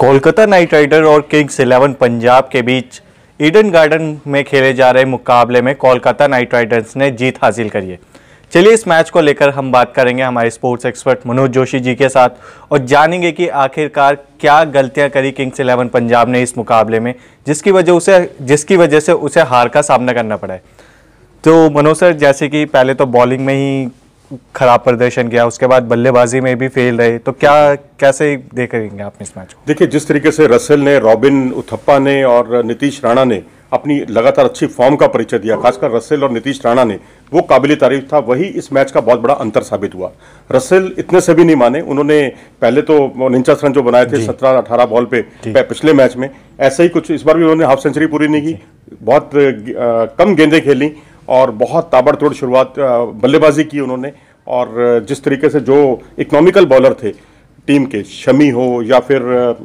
Kolkata night rider और Kings 11 Punjab के बीच Eden garden में खेले जा रहे मुकाबले में कोलकाता नाइट राइडर्स ने जीत हासिल करी है। चलिए इस मैच को लेकर हम बात करेंगे हमारे स्पोर्ट्स एक्सपर्ट मनोज जोशी जी के साथ और जानेंगे कि आखिरकार क्या गलतियां करी किंग्स 11 पंजाब ने इस मुकाबले में जिसकी वजह से उसे हार का सामना करना पड़ा है। तो मनोज सर, जैसे कि पहले तो बॉलिंग में ही खराब प्रदर्शन किया, उसके बाद बल्लेबाजी में भी फेल रहे, तो कैसे देखेंगे आप इस मैच को? देखिए, जिस तरीके से रसेल ने, रॉबिन उथप्पा ने और नीतीश राणा ने अपनी लगातार अच्छी फॉर्म का परिचय दिया, खासकर रसेल और नीतीश राणा ने, वो काबिल तारीफ था। वही इस मैच का बहुत बड़ा अंतर साबित हुआ। रसेल इतने से भी नहीं माने, उन्होंने पहले तो 49 रन जो बनाए थे 17-18 बॉल पे पिछले मैच में, ऐसे ही कुछ इस बार भी उन्होंने हाफ सेंचुरी पूरी नहीं की, बहुत कम गेंदें खेली और बहुत ताबड़तोड़ शुरुआत बल्लेबाजी की उन्होंने। और जिस तरीके से जो इकोनॉमिकल बॉलर थे टीम के, शमी हो या फिर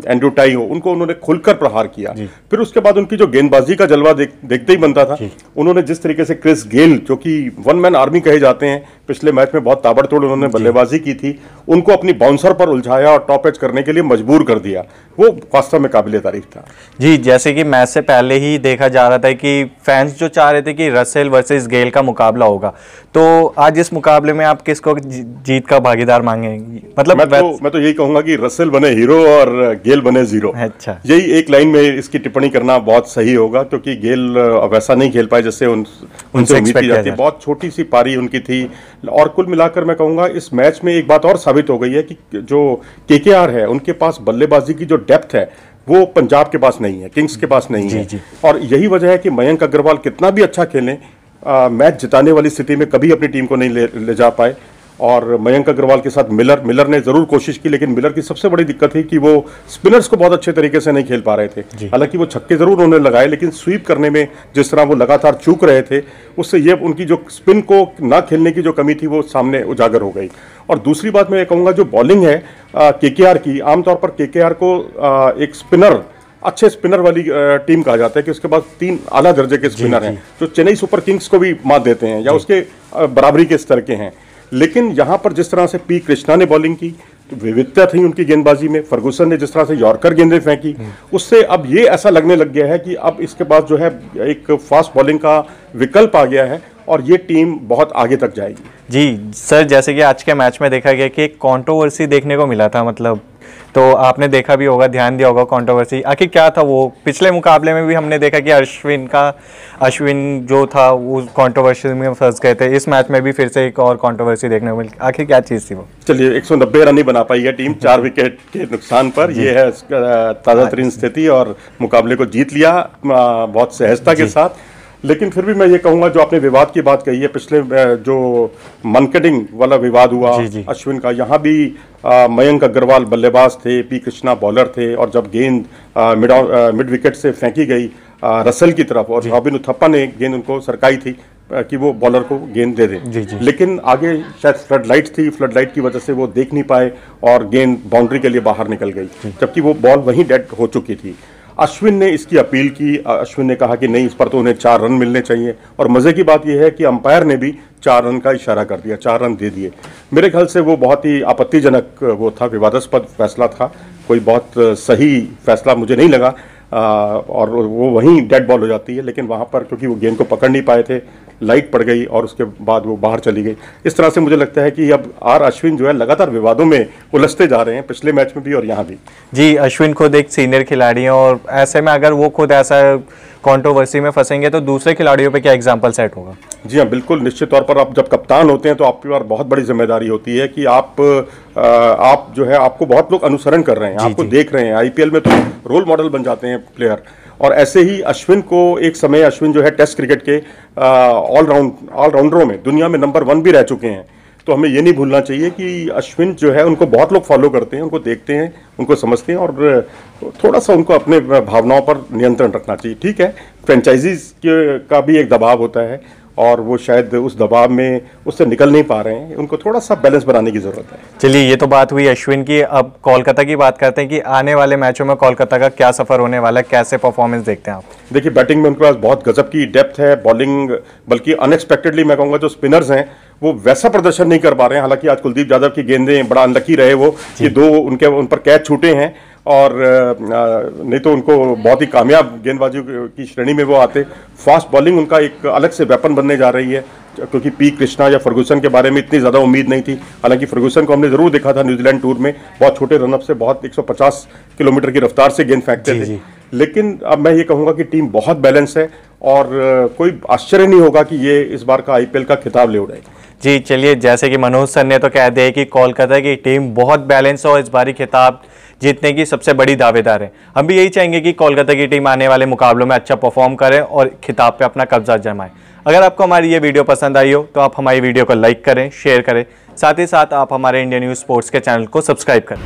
एंड्रू टाई हो, उनको उन्होंने खुलकर प्रहार किया। फिर उसके बाद उनकी जो गेंदबाजी का जलवा देखते ही बनता था। उन्होंने जिस तरीके से क्रिस गेल, जो कि वन मैन आर्मी कहे जाते हैं, पिछले मैच में बहुत ताबड़तोड़ उन्होंने बल्लेबाजी की थी, उनको अपनी बाउंसर पर उलझाया और टॉप एज करने के लिए मजबूर कर दिया। वो वास्तव में काबिल तारीफ था। जी, जैसे कि मैच से पहले ही देखा जा रहा था कि फैंस जो चाह रहे थे कि रसेल वर्सेस गेल का मुकाबला होगा, तो आज इस मुकाबले में आप किसको जीत का भागीदार मांगेंगे? मतलब मैं तो यही कहूंगा कि रसेल बने हीरो और गेल बने जीरो। अच्छा, यही एक लाइन में इसकी टिप्पणी करना बहुत सही होगा, क्योंकि गेल वैसा नहीं खेल पाए जैसे उनसे उम्मीद की जाती है। बहुत छोटी सी पारी उनकी थी। और कुल मिलाकर मैं कहूंगा इस मैच में एक बात और साबित हो गई है कि जो केकेआर है, उनके पास बल्लेबाजी की जो डेप्थ है वो पंजाब के पास नहीं है, किंग्स के पास नहीं है। और यही वजह है कि मयंक अग्रवाल कितना भी अच्छा खेलें, मैच जिताने वाली स्थिति में कभी अपनी टीम को नहीं ले जा पाए। और मयंक अग्रवाल के साथ मिलर ने जरूर कोशिश की, लेकिन मिलर की सबसे बड़ी दिक्कत थी कि वो स्पिनर्स को बहुत अच्छे तरीके से नहीं खेल पा रहे थे। हालांकि वो छक्के जरूर उन्होंने लगाए, लेकिन स्वीप करने में जिस तरह वो लगातार चूक रहे थे, उससे ये उनकी जो स्पिन को ना खेलने की जो कमी थी वो सामने उजागर हो गई। और दूसरी बात मैं ये कहूँगा, जो बॉलिंग है केकेआर की, आमतौर पर केकेआर को एक स्पिनर, अच्छे स्पिनर वाली टीम कहा जाता है कि उसके पास 3 आला दर्जे के स्पिनर हैं जो चेन्नई सुपर किंग्स को भी मात देते हैं या उसके बराबरी के स्तर के हैं। लेकिन यहाँ पर जिस तरह से पी कृष्णा ने बॉलिंग की, तो विविधता थी उनकी गेंदबाजी में। फर्गूसन ने जिस तरह से यॉर्कर गेंदें फेंकी, उससे अब ये ऐसा लगने लग गया है कि अब इसके पास जो है एक फास्ट बॉलिंग का विकल्प आ गया है और ये टीम बहुत आगे तक जाएगी। जी सर, जैसे कि आज के मैच में देखा गया कि एक कंट्रोवर्सी देखने को मिला था, मतलब तो आपने देखा भी होगा, ध्यान दिया होगा कंट्रोवर्सी आखिर क्या था। वो पिछले मुकाबले में भी हमने देखा कि अश्विन जो था वो कंट्रोवर्सी में फंस गए थे। इस मैच में भी फिर से एक और कंट्रोवर्सी देखने को मिली, आखिर क्या चीज़ थी वो? चलिए, 190 रन ही बना पाई है टीम 4 विकेट के नुकसान पर। यह है ताज़ा तरीन स्थिति और मुकाबले को जीत लिया बहुत सहजता के साथ। लेकिन फिर भी मैं ये कहूँगा, जो आपने विवाद की बात कही है, पिछले जो मनकडिंग वाला विवाद हुआ अश्विन का, यहाँ भी मयंक अग्रवाल बल्लेबाज थे, पी कृष्णा बॉलर थे, और जब गेंद मिड विकेट से फेंकी गई रसेल की तरफ और रॉबिन उथप्पा ने गेंद उनको सरकाई थी कि वो बॉलर को गेंद दे दें, लेकिन आगे शायद फ्लड लाइट की वजह से वो देख नहीं पाए और गेंद बाउंड्री के लिए बाहर निकल गई, जबकि वो बॉल वहीं डेड हो चुकी थी। अश्विन ने इसकी अपील की। अश्विन ने कहा कि नहीं, इस पर तो उन्हें 4 रन मिलने चाहिए। और मजे की बात यह है कि अंपायर ने भी 4 रन का इशारा कर दिया, 4 रन दे दिए। मेरे ख्याल से वो बहुत ही आपत्तिजनक वो था, विवादास्पद फैसला था, कोई बहुत सही फैसला मुझे नहीं लगा। और वो वहीं डेड बॉल हो जाती है, लेकिन वहाँ पर क्योंकि वो गेंद को पकड़ नहीं पाए थे, लाइट पड़ गई और उसके बाद वो बाहर चली गई। इस तरह से मुझे लगता है कि अब अश्विन जो है लगातार विवादों में उलझते जा रहे हैं, पिछले मैच में भी और यहाँ भी। जी, अश्विन खुद एक सीनियर खिलाड़ी हैं और ऐसे में अगर वो खुद ऐसा कंट्रोवर्सी में फंसेंगे तो दूसरे खिलाड़ियों पे क्या एग्जाम्पल सेट होगा? जी हाँ, बिल्कुल, निश्चित तौर पर आप जब कप्तान होते हैं तो आपके पास बहुत बड़ी जिम्मेदारी होती है कि आप जो है, आपको बहुत लोग अनुसरण कर रहे हैं, आपको देख रहे हैं। आईपीएल में तो रोल मॉडल बन जाते हैं प्लेयर। और ऐसे ही अश्विन को एक समय, अश्विन जो है टेस्ट क्रिकेट के ऑलराउंडरों में दुनिया में नंबर 1 भी रह चुके हैं। तो हमें ये नहीं भूलना चाहिए कि अश्विन जो है, उनको बहुत लोग फॉलो करते हैं, उनको देखते हैं, उनको समझते हैं और थोड़ा सा उनको अपने भावनाओं पर नियंत्रण रखना चाहिए। ठीक है, फ्रेंचाइजीज का भी एक दबाव होता है और वो शायद उस दबाव में उससे निकल नहीं पा रहे हैं, उनको थोड़ा सा बैलेंस बनाने की जरूरत है। चलिए, ये तो बात हुई अश्विन की। अब कोलकाता की बात करते हैं कि आने वाले मैचों में कोलकाता का क्या सफर होने वाला है, कैसे परफॉर्मेंस देखते हैं आप? देखिए, बैटिंग में उनके पास बहुत गजब की डेप्थ है, बॉलिंग बल्कि अनएक्सपेक्टेडली मैं कहूँगा जो स्पिनर्स हैं वो वैसा प्रदर्शन नहीं कर पा रहे हैं। हालांकि आज कुलदीप यादव की गेंदें बड़ा अनलकी रहे वो कि 2 उन पर कैच छूटे हैं और नहीं तो उनको बहुत ही कामयाब गेंदबाजी की श्रेणी में वो आते। फास्ट बॉलिंग उनका एक अलग से वेपन बनने जा रही है, क्योंकि पी कृष्णा या फर्गूसन के बारे में इतनी ज़्यादा उम्मीद नहीं थी। हालांकि फर्गूसन को हमने ज़रूर देखा था न्यूजीलैंड टूर में, बहुत छोटे रनअप से बहुत 150 किलोमीटर की रफ्तार से गेंद फेंकते थे। लेकिन अब मैं ये कहूँगा कि टीम बहुत बैलेंस है और कोई आश्चर्य नहीं होगा कि ये इस बार का आईपीएल का खिताब ले उड़ाएगी। जी चलिए, जैसे कि मनोज सर ने तो कह दिया कि कोलकाता की टीम बहुत बैलेंस है और इस बारी खिताब जीतने की सबसे बड़ी दावेदार है। हम भी यही चाहेंगे कि कोलकाता की टीम आने वाले मुकाबलों में अच्छा परफॉर्म करे और खिताब पे अपना कब्जा जमाए। अगर आपको हमारी ये वीडियो पसंद आई हो तो आप हमारी वीडियो को लाइक करें, शेयर करें, साथ ही साथ आप हमारे इंडिया न्यूज़ स्पोर्ट्स के चैनल को सब्सक्राइब करें।